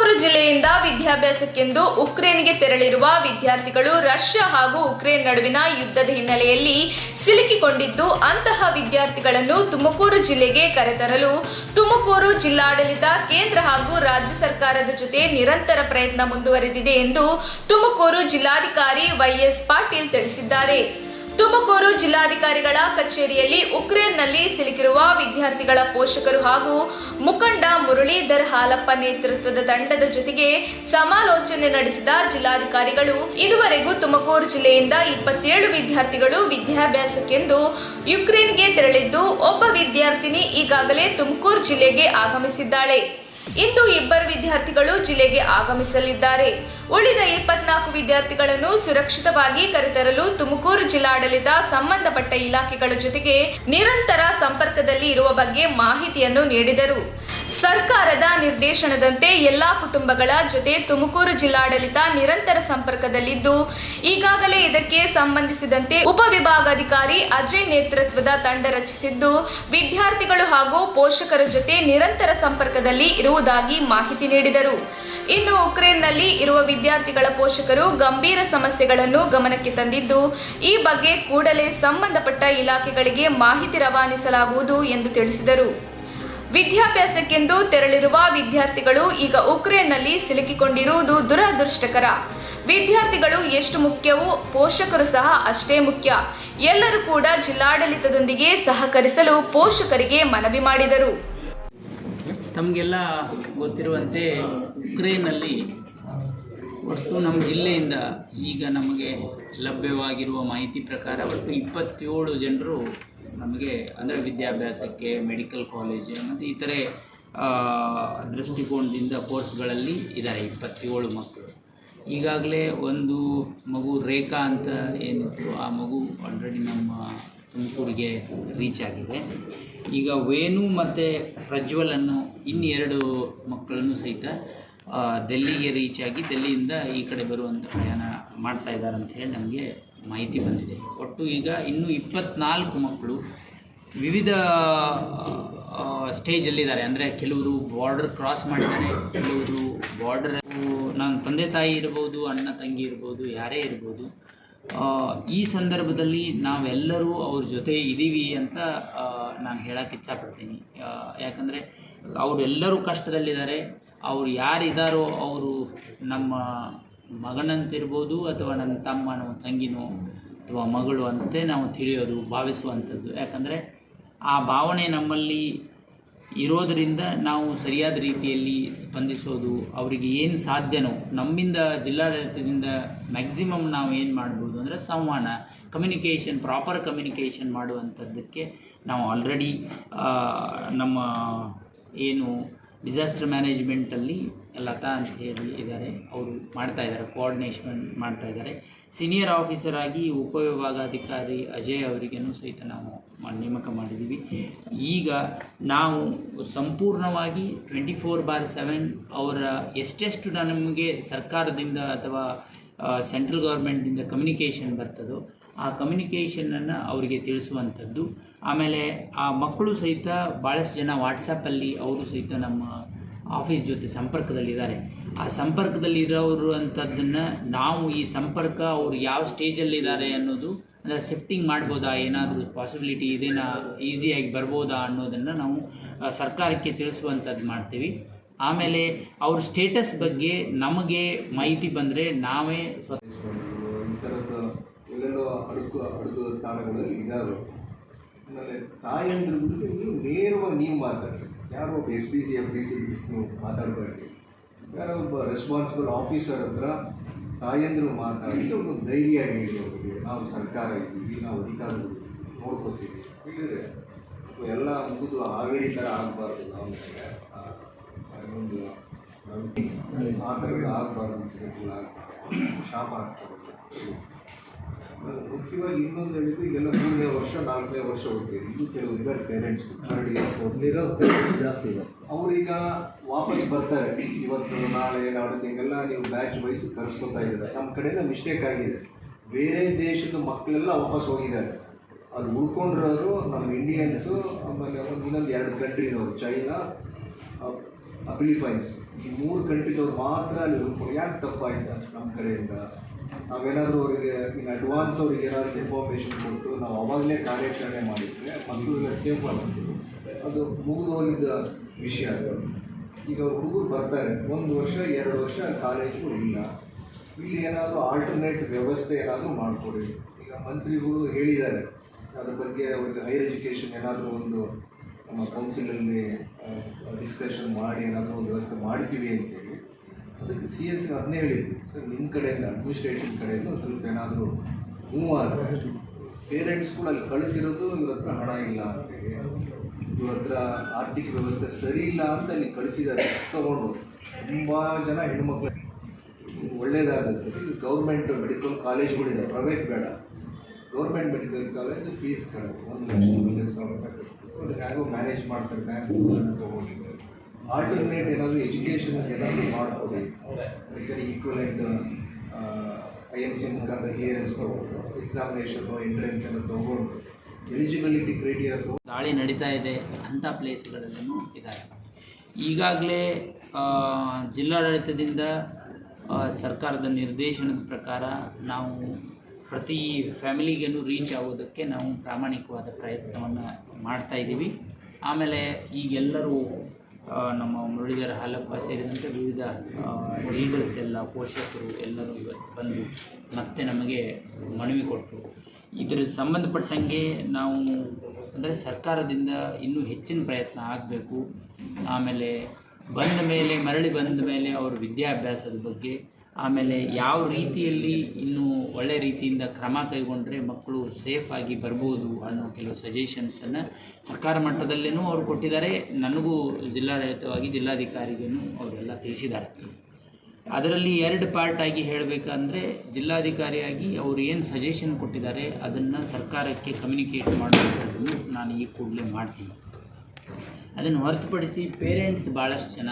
ತುಮಕೂರು ಜಿಲ್ಲೆಯಿಂದ ವಿದ್ಯಾಭ್ಯಾಸಕ್ಕೆಂದು ಉಕ್ರೇನ್ಗೆ ತೆರಳಿರುವ ವಿದ್ಯಾರ್ಥಿಗಳು ರಷ್ಯಾ ಹಾಗೂ ಉಕ್ರೇನ್ ನಡುವಿನ ಯುದ್ಧದ ಹಿನ್ನೆಲೆಯಲ್ಲಿ ಸಿಲುಕಿಕೊಂಡಿದ್ದು ಅಂತಹ ವಿದ್ಯಾರ್ಥಿಗಳನ್ನು ತುಮಕೂರು ಜಿಲ್ಲೆಗೆ ಕರೆತರಲು ತುಮಕೂರು ಜಿಲ್ಲಾಡಳಿತ ಕೇಂದ್ರ ಹಾಗೂ ರಾಜ್ಯ ಸರ್ಕಾರದ ಜೊತೆ ನಿರಂತರ ಪ್ರಯತ್ನ ಮುಂದುವರೆದಿದೆ ಎಂದು ತುಮಕೂರು ಜಿಲ್ಲಾಧಿಕಾರಿ ವೈಎಸ್ ಪಾಟೀಲ್ ತಿಳಿಸಿದ್ದಾರೆ. ತುಮಕೂರು ಜಿಲ್ಲಾಧಿಕಾರಿಗಳ ಕಚೇರಿಯಲ್ಲಿ ಉಕ್ರೇನ್ನಲ್ಲಿ ಸಿಲುಕಿರುವ ವಿದ್ಯಾರ್ಥಿಗಳ ಪೋಷಕರು ಹಾಗೂ ಮುಖಂಡ ಮುರಳೀಧರ್ ಹಾಲಪ್ಪ ನೇತೃತ್ವದ ತಂಡದ ಜೊತೆಗೆ ಸಮಾಲೋಚನೆ ನಡೆಸಿದ ಜಿಲ್ಲಾಧಿಕಾರಿಗಳು ಇದುವರೆಗೂ ತುಮಕೂರು ಜಿಲ್ಲೆಯಿಂದ 27 ವಿದ್ಯಾರ್ಥಿಗಳು ವಿದ್ಯಾಭ್ಯಾಸಕ್ಕೆಂದು ಯುಕ್ರೇನ್ಗೆ ತೆರಳಿದ್ದು ಒಬ್ಬ ವಿದ್ಯಾರ್ಥಿನಿ ಈಗಾಗಲೇ ತುಮಕೂರು ಜಿಲ್ಲೆಗೆ ಆಗಮಿಸಿದ್ದಾಳೆ. ಇಂದು 2 ವಿದ್ಯಾರ್ಥಿಗಳು ಜಿಲ್ಲೆಗೆ ಆಗಮಿಸಲಿದ್ದಾರೆ. ಉಳಿದ 24 ವಿದ್ಯಾರ್ಥಿಗಳನ್ನು ಸುರಕ್ಷಿತವಾಗಿ ಕರೆತರಲು ತುಮಕೂರು ಜಿಲ್ಲಾಡಳಿತ ಸಂಬಂಧಪಟ್ಟ ಇಲಾಖೆಗಳ ಜೊತೆಗೆ ನಿರಂತರ ಸಂಪರ್ಕದಲ್ಲಿ ಇರುವ ಬಗ್ಗೆ ಮಾಹಿತಿಯನ್ನು ನೀಡಿದರು. ಸರ್ಕಾರದ ನಿರ್ದೇಶನದಂತೆ ಎಲ್ಲಾ ಕುಟುಂಬಗಳ ಜೊತೆ ತುಮಕೂರು ಜಿಲ್ಲಾಡಳಿತ ನಿರಂತರ ಸಂಪರ್ಕದಲ್ಲಿದ್ದು ಈಗಾಗಲೇ ಇದಕ್ಕೆ ಸಂಬಂಧಿಸಿದಂತೆ ಉಪವಿಭಾಗಾಧಿಕಾರಿ ಅಜಯ್ ನೇತೃತ್ವದ ತಂಡ ರಚಿಸಿದ್ದು ವಿದ್ಯಾರ್ಥಿಗಳು ಹಾಗೂ ಪೋಷಕರ ಜೊತೆ ನಿರಂತರ ಸಂಪರ್ಕದಲ್ಲಿ ಇರುವುದಾಗಿ ಮಾಹಿತಿ ನೀಡಿದರು. ಇನ್ನು ಉಕ್ರೇನ್ನಲ್ಲಿ ಇರುವ ವಿದ್ಯಾರ್ಥಿಗಳ ಪೋಷಕರು ಗಂಭೀರ ಸಮಸ್ಯೆಗಳನ್ನು ಗಮನಕ್ಕೆ ತಂದಿದ್ದು ಈ ಬಗ್ಗೆ ಕೂಡಲೇ ಸಂಬಂಧಪಟ್ಟ ಇಲಾಖೆಗಳಿಗೆ ಮಾಹಿತಿ ರವಾನಿಸಲಾಗುವುದು ಎಂದು ತಿಳಿಸಿದರು. ವಿದ್ಯಾಭ್ಯಾಸಕ್ಕೆಂದು ತೆರಳಿರುವ ವಿದ್ಯಾರ್ಥಿಗಳು ಈಗ ಉಕ್ರೇನ್ನಲ್ಲಿ ಸಿಲುಕಿಕೊಂಡಿರುವುದು ದುರದೃಷ್ಟಕರ. ವಿದ್ಯಾರ್ಥಿಗಳು ಎಷ್ಟು ಮುಖ್ಯವೋ ಪೋಷಕರು ಸಹ ಅಷ್ಟೇ ಮುಖ್ಯ. ಎಲ್ಲರೂ ಕೂಡ ಜಿಲ್ಲಾಡಳಿತದೊಂದಿಗೆ ಸಹಕರಿಸಲು ಪೋಷಕರಿಗೆ ಮನವಿ ಮಾಡಿದರು. ನಮಗೆಲ್ಲ ಗೊತ್ತಿರುವಂತೆ ಉಕ್ರೇನ್ನಲ್ಲಿ ಒಟ್ಟು ನಮ್ಮ ಜಿಲ್ಲೆಯಿಂದ ಈಗ ನಮಗೆ ಲಭ್ಯವಾಗಿರುವ ಮಾಹಿತಿ ಪ್ರಕಾರ ಒಟ್ಟು 27 ಜನರು ನಮಗೆ ಅಂದರೆ ವಿದ್ಯಾಭ್ಯಾಸಕ್ಕೆ ಮೆಡಿಕಲ್ ಕಾಲೇಜ್ ಮತ್ತು ಇತರೆ ದೃಷ್ಟಿಕೋನದಿಂದ ಕೋರ್ಸ್ಗಳಲ್ಲಿ ಇದ್ದಾರೆ 27 ಮಕ್ಕಳು. ಈಗಾಗಲೇ ಒಂದು ಮಗು ರೇಖಾ ಅಂತ ಏನಿತ್ತು ಆ ಮಗು ಆಲ್ರೆಡಿ ನಮ್ಮ ತುಮಕೂರಿಗೆ ರೀಚ್ ಆಗಿದೆ. ಈಗ ವೇಣು ಮತ್ತು ಪ್ರಜ್ವಲ್ ಅನ್ನೋ ಇನ್ನು 2 ಮಕ್ಕಳನ್ನು ಸಹಿತ ಡೆಲ್ಲಿಗೆ ರೀಚ್ ಆಗಿ ಡೆಲ್ಲಿಯಿಂದ ಈ ಕಡೆ ಬರುವಂಥ ಪ್ರಯಾಣ ಮಾಡ್ತಾ ಇದ್ದಾರೆ ಅಂತ ಹೇಳಿ ನಮಗೆ ಮಾಹಿತಿ ಬಂದಿದೆ. ಒಟ್ಟು ಈಗ ಇನ್ನೂ 24 ಮಕ್ಕಳು ವಿವಿಧ ಸ್ಟೇಜಲ್ಲಿದ್ದಾರೆ. ಅಂದರೆ ಕೆಲವರು ಬಾರ್ಡರ್ ಕ್ರಾಸ್ ಮಾಡಿದ್ದಾರೆ, ಕೆಲವರು ಬಾರ್ಡರ್ ನನ್ನ ತಂದೆ ತಾಯಿ ಇರ್ಬೋದು, ಅಣ್ಣ ತಂಗಿ ಇರ್ಬೋದು, ಯಾರೇ ಇರ್ಬೋದು. ಈ ಸಂದರ್ಭದಲ್ಲಿ ನಾವೆಲ್ಲರೂ ಅವ್ರ ಜೊತೆ ಇದ್ದೀವಿ ಅಂತ ನಾನು ಹೇಳೋಕ್ಕೆ ಇಚ್ಛಪಡ್ತೀನಿ. ಯಾಕಂದರೆ ಅವರೆಲ್ಲರೂ ಕಷ್ಟದಲ್ಲಿದ್ದಾರೆ. ಅವ್ರು ಯಾರಿದ್ದಾರೋ ಅವರು ನಮ್ಮ ಮಗನಂತಿರ್ಬೋದು ಅಥವಾ ನನ್ನ ತಮ್ಮನೋ ತಂಗಿನೋ ಅಥವಾ ಮಗಳು ಅಂತೆ ನಾವು ತಿಳಿಯೋದು ಭಾವಿಸುವಂಥದ್ದು. ಯಾಕಂದರೆ ಆ ಭಾವನೆ ನಮ್ಮಲ್ಲಿ ಇರೋದರಿಂದ ನಾವು ಸರಿಯಾದ ರೀತಿಯಲ್ಲಿ ಸ್ಪಂದಿಸೋದು, ಅವರಿಗೆ ಏನು ಸಾಧ್ಯನೋ ನಮ್ಮಿಂದ ಜಿಲ್ಲಾಡಳಿತದಿಂದ ಮ್ಯಾಕ್ಸಿಮಮ್ ನಾವು ಏನು ಮಾಡ್ಬೋದು ಅಂದರೆ ಸಂವಹನ, ಕಮ್ಯುನಿಕೇಷನ್, ಪ್ರಾಪರ್ ಕಮ್ಯುನಿಕೇಷನ್ ಮಾಡುವಂಥದ್ದಕ್ಕೆ ನಾವು ಆಲ್ರೆಡಿ ನಮ್ಮ ಏನು ಡಿಸಾಸ್ಟರ್ ಮ್ಯಾನೇಜ್ಮೆಂಟಲ್ಲಿ ಲತಾ ಅಂತ ಹೇಳಿ ಇದ್ದಾರೆ, ಅವರು ಮಾಡ್ತಾಯಿದ್ದಾರೆ, ಕೋಆರ್ಡಿನೇಷನ್ ಮಾಡ್ತಾಯಿದ್ದಾರೆ. ಸೀನಿಯರ್ ಆಫೀಸರ್ ಆಗಿ ಉಪವಿಭಾಗಾಧಿಕಾರಿ ಅಜಯ್ ಅವರಿಗೇನು ಸಹಿತ ನಾವು ನೇಮಕ ಮಾಡಿದ್ದೀವಿ. ಈಗ ನಾವು ಸಂಪೂರ್ಣವಾಗಿ 24/7 ಅವರ ಎಷ್ಟೆಷ್ಟು ನಮಗೆ ಸರ್ಕಾರದಿಂದ ಅಥವಾ ಸೆಂಟ್ರಲ್ ಗೌರ್ಮೆಂಟಿಂದ ಕಮ್ಯುನಿಕೇಷನ್ ಬರ್ತದೋ ಆ ಕಮ್ಯುನಿಕೇಷನನ್ನು ಅವರಿಗೆ ತಿಳಿಸುವಂಥದ್ದು. ಆಮೇಲೆ ಆ ಮಕ್ಕಳು ಸಹಿತ ಭಾಳಷ್ಟು ಜನ ವಾಟ್ಸಪ್ಪಲ್ಲಿ ಅವರು ಸಹಿತ ನಮ್ಮ ಆಫೀಸ್ ಜೊತೆ ಸಂಪರ್ಕದಲ್ಲಿದ್ದಾರೆ. ಆ ಸಂಪರ್ಕದಲ್ಲಿರೋರು ಅಂಥದ್ದನ್ನು ನಾವು ಈ ಸಂಪರ್ಕ ಅವರು ಯಾವ ಸ್ಟೇಜಲ್ಲಿದ್ದಾರೆ ಅನ್ನೋದು, ಅಂದರೆ ಶಿಫ್ಟಿಂಗ್ ಮಾಡ್ಬೋದಾ, ಏನಾದರೂ ಪಾಸಿಬಿಲಿಟಿ ಇದೆನಾ, ಈಸಿಯಾಗಿ ಬರ್ಬೋದಾ ಅನ್ನೋದನ್ನು ನಾವು ಸರ್ಕಾರಕ್ಕೆ ತಿಳಿಸುವಂಥದ್ದು ಮಾಡ್ತೀವಿ. ಆಮೇಲೆ ಅವ್ರ ಸ್ಟೇಟಸ್ ಬಗ್ಗೆ ನಮಗೆ ಮಾಹಿತಿ ಬಂದರೆ ನಾವೇ ಎಲ್ಲೆಲ್ಲೋ ಅಡುಕು ತಾಣಗಳಲ್ಲಿ ಇದ್ದಾವೆ. ಆಮೇಲೆ ತಾಯಂದ್ರಿಗೆ ನೀವು ನೇರವಾಗಿ ನೀವು ಮಾತಾಡಿ, ಯಾರೋ ಒಬ್ಬ SPC FDC ನೀವು ಮಾತಾಡಬೇಡಿ. ಯಾರೋ ಒಬ್ಬ ರೆಸ್ಪಾನ್ಸಿಬಲ್ ಆಫೀಸರ್ ಹತ್ರ ತಾಯಂದ್ರು ಮಾತಾಡಿಸಿ ಒಂದು ಧೈರ್ಯ ನೀಡಿ ಅವರಿಗೆ, ನಾವು ಸರ್ಕಾರ ಇದ್ದೀವಿ, ನಾವು ಅಧಿಕಾರಿಗಳು ನೋಡ್ಕೋತೀವಿ ಹೇಳಿದರೆ ಎಲ್ಲ ಮುಗಿದು ಹಾವೇರಿ ಥರ ಆಗಬಾರ್ದು. ನಾವು ಒಂದು ಆ ಥರದ ಆಗಬಾರ್ದು, ಸಿಗಲ್ಲ ಶಾಪ ಆಗ್ತದೆ. ಮುಖ್ಯವಾಗಿ ಇನ್ನೊಂದು ಹೇಳಿದ್ರು, ಈಗೆಲ್ಲ 3ನೇ ವರ್ಷ 4ನೇ ವರ್ಷ ಹೋಗ್ತೀವಿ. ಇದು ಕೆಲವು ಇದ್ದಾರೆ ಪೇರೆಂಟ್ಸ್ ಜಾಸ್ತಿ ಇದೆ. ಅವರೀಗ ವಾಪಸ್ ಬರ್ತಾರೆ, ಇವತ್ತು ನಾಳೆ ನಾಡಿದ್ದು ಹಿಂಗೆಲ್ಲ ನೀವು ಬ್ಯಾಚ್ ವೈಸ್ ಕರೆಸ್ಕೊತಾ ಇದ್ದಾರೆ. ನಮ್ಮ ಕಡೆಯಿಂದ ಮಿಸ್ಟೇಕ್ ಆಗಿದೆ. ಬೇರೆ ದೇಶದ ಮಕ್ಕಳೆಲ್ಲ ವಾಪಸ್ ಹೋಗಿದ್ದಾರೆ. ಅಲ್ಲಿ ಉಳ್ಕೊಂಡಿರೋರು ನಮ್ಮ ಇಂಡಿಯನ್ಸು, ಆಮೇಲೆ ಇನ್ನೊಂದು 2 ಕಂಟ್ರಿನವರು, ಚೈನಾ ಫಿಲಿಪೈನ್ಸ್, ಈ 3 ಕಂಟ್ರಿದವ್ರು ಮಾತ್ರ ಅಲ್ಲಿ ಉಳ್ಕೊಂಡು ಯಾಕೆ ತಪ್ಪಾಯ್ತು ನಮ್ಮ ಕಡೆಯಿಂದ? ನಾವೇನಾದರೂ ಅವರಿಗೆ ಇನ್ ಅಡ್ವಾನ್ಸ್ ಅವ್ರಿಗೆ ಏನಾದರೂ ಇನ್ಫಾರ್ಮೇಷನ್ ಕೊಟ್ಟು ನಾವು ಅವಾಗಲೇ ಕಾರ್ಯಾಚರಣೆ ಮಾಡಿದರೆ ಮಕ್ಕಳೆಲ್ಲ ಸೇಫ್ ಆಗಿರ್ತೀವಿ. ಅದು ಮುಗಿದು ಹೋಗಿದ್ದ ವಿಷಯ ಅದು. ಈಗ ಹುಡುಗರು ಬರ್ತಾರೆ, 1 ವರ್ಷ 2 ವರ್ಷ ಕಾಲೇಜು ಇಲ್ಲ, ಇಲ್ಲಿ ಏನಾದರೂ ಆಲ್ಟರ್ನೇಟ್ ವ್ಯವಸ್ಥೆ ಏನಾದರೂ ಮಾಡಿಕೊಡಿ. ಈಗ ಮಂತ್ರಿಗಳು ಹೇಳಿದ್ದಾರೆ ಅದ್ರ ಬಗ್ಗೆ, ಅವ್ರಿಗೆ ಹೈಯರ್ ಎಜುಕೇಷನ್ ಏನಾದರೂ ಒಂದು ನಮ್ಮ ಕೌನ್ಸಿಲಲ್ಲಿ ಡಿಸ್ಕಷನ್ ಮಾಡಿ ಏನಾದರೂ ಒಂದು ವ್ಯವಸ್ಥೆ ಮಾಡ್ತೀವಿ ಅಂತೇಳಿ. ಅದಕ್ಕೆ CS ಅದನ್ನೇ ಹೇಳಿದ್ವಿ, ಸರ್ ನಿಮ್ಮ ಕಡೆಯಿಂದ ಅಡ್ಮಿನಿಸ್ಟ್ರೇಷನ್ ಕಡೆಯಿಂದ ಸ್ವಲ್ಪ ಏನಾದರೂ ಮೂವ್ ಆಗುತ್ತೆ. ಪೇರೆಂಟ್ಸ್ಗಳು ಅಲ್ಲಿ ಕಳಿಸಿರೋದು ಇವ್ರ ಹತ್ರ ಹಣ ಇಲ್ಲ ಅಂತೇಳಿ, ಇವ್ರ ಹತ್ರ ಆರ್ಥಿಕ ವ್ಯವಸ್ಥೆ ಸರಿ ಇಲ್ಲ ಅಂತ ಅಲ್ಲಿ ಕಳಿಸಿದ್ದಾರೆ. ರಿಸ್ಕ್ ತೊಗೊಂಡು ತುಂಬ ಜನ ಹೆಣ್ಮಕ್ಳು ಒಳ್ಳೇದಾಗುತ್ತೆ. ಇದು ಗೌರ್ಮೆಂಟ್ ಮೆಡಿಕಲ್ ಕಾಲೇಜ್ಗಳಿದೆ, ಪ್ರೈವೇಟ್ ಬೇಡ, ಗೌರ್ಮೆಂಟ್ ಮೆಡಿಕಲ್ ಕಾಲೇಜ್ ಫೀಸ್ ಕಡಿಮೆ, 1,00,000 ರೂಪಾಯಿ ಅದಕ್ಕೆ ಹೇಗೋ ಮ್ಯಾನೇಜ್ ಮಾಡ್ತಾರೆ. ಬ್ಯಾಂಕ್ಗಳನ್ನು ತೊಗೊಂಡಿದ್ದಾರೆ. ಆಲ್ಟರ್ನೇಟ್ ಏನಾದರೂ ಎಜುಕೇಷನ್ ಏನಾದರೂ ಮಾಡಿಕೊಡಿ. ಅದಕ್ಕೆ ಈಕ್ವಲೆಂಟ್ INC ಮುಖಾಂತರ ಕ್ಲಿಯರೆನ್ಸ್ ತೊಗೊಂಡು ಎಕ್ಸಾಮಿನೇಷನ್ನು ಎಂಟ್ರೆನ್ಸ್ ಎಲ್ಲ ತೊಗೊಂಡು ಎಲಿಜಿಬಿಲಿಟಿ ಕ್ರೈಟೀರಿಯಾ ತೊಗೊಂಡು ದಾಳಿ ನಡೀತಾ ಇದೆ ಅಂಥ ಪ್ಲೇಸ್ಗಳಲ್ಲೂ ಇದ್ದಾರೆ. ಈಗಾಗಲೇ ಜಿಲ್ಲಾಡಳಿತದಿಂದ ಸರ್ಕಾರದ ನಿರ್ದೇಶನದ ಪ್ರಕಾರ ನಾವು ಪ್ರತಿ ಫ್ಯಾಮಿಲಿಗೇನು ರೀಚ್ ಆಗೋದಕ್ಕೆ ನಾವು ಪ್ರಾಮಾಣಿಕವಾದ ಪ್ರಯತ್ನವನ್ನು ಮಾಡ್ತಾಯಿದ್ದೀವಿ. ಆಮೇಲೆ ಈಗೆಲ್ಲರೂ ನಮ್ಮ ಮುರಳೀಧರ ಹಾಲಪ್ಪ ಸೇರಿದಂತೆ ವಿವಿಧ ಲೀಡರ್ಸ್ ಎಲ್ಲ, ಪೋಷಕರು ಎಲ್ಲರೂ ಇವತ್ತು ಬಂದು ಮತ್ತೆ ನಮಗೆ ಮನವಿ ಕೊಟ್ಟರು. ಇದರ ಸಂಬಂಧಪಟ್ಟಂಗೆ ನಾವು ಅಂದರೆ ಸರ್ಕಾರದಿಂದ ಇನ್ನೂ ಹೆಚ್ಚಿನ ಪ್ರಯತ್ನ ಆಗಬೇಕು. ಆಮೇಲೆ ಮರಳಿ ಬಂದ ಮೇಲೆ ಅವ್ರ ವಿದ್ಯಾಭ್ಯಾಸದ ಬಗ್ಗೆ, ಆಮೇಲೆ ಯಾವ ರೀತಿಯಲ್ಲಿ ಇನ್ನೂ ಒಳ್ಳೆ ರೀತಿಯಿಂದ ಕ್ರಮ ಕೈಗೊಂಡ್ರೆ ಮಕ್ಕಳು ಸೇಫಾಗಿ ಬರ್ಬೋದು ಅನ್ನೋ ಕೆಲವು ಸಜೆಷನ್ಸನ್ನು ಸರ್ಕಾರ ಮಟ್ಟದಲ್ಲೇನೂ ಅವ್ರು ಕೊಟ್ಟಿದ್ದಾರೆ. ನನಗೂ ಜಿಲ್ಲಾಡಳಿತವಾಗಿ ಜಿಲ್ಲಾಧಿಕಾರಿಗೂ ಅವರೆಲ್ಲ ತಿಳಿಸಿದ್ದಾರೆ. ಅದರಲ್ಲಿ 2 ಪಾರ್ಟಾಗಿ ಹೇಳಬೇಕಂದ್ರೆ, ಜಿಲ್ಲಾಧಿಕಾರಿಯಾಗಿ ಅವರು ಏನು ಸಜೆಷನ್ ಕೊಟ್ಟಿದ್ದಾರೆ ಅದನ್ನು ಸರ್ಕಾರಕ್ಕೆ ಕಮ್ಯುನಿಕೇಟ್ ಮಾಡುವಂಥದ್ದನ್ನು ನಾನು ಈ ಕೂಡಲೇ ಮಾಡ್ತೀನಿ. ಅದನ್ನು ಹೊರತುಪಡಿಸಿ ಪೇರೆಂಟ್ಸ್ ಭಾಳಷ್ಟು ಜನ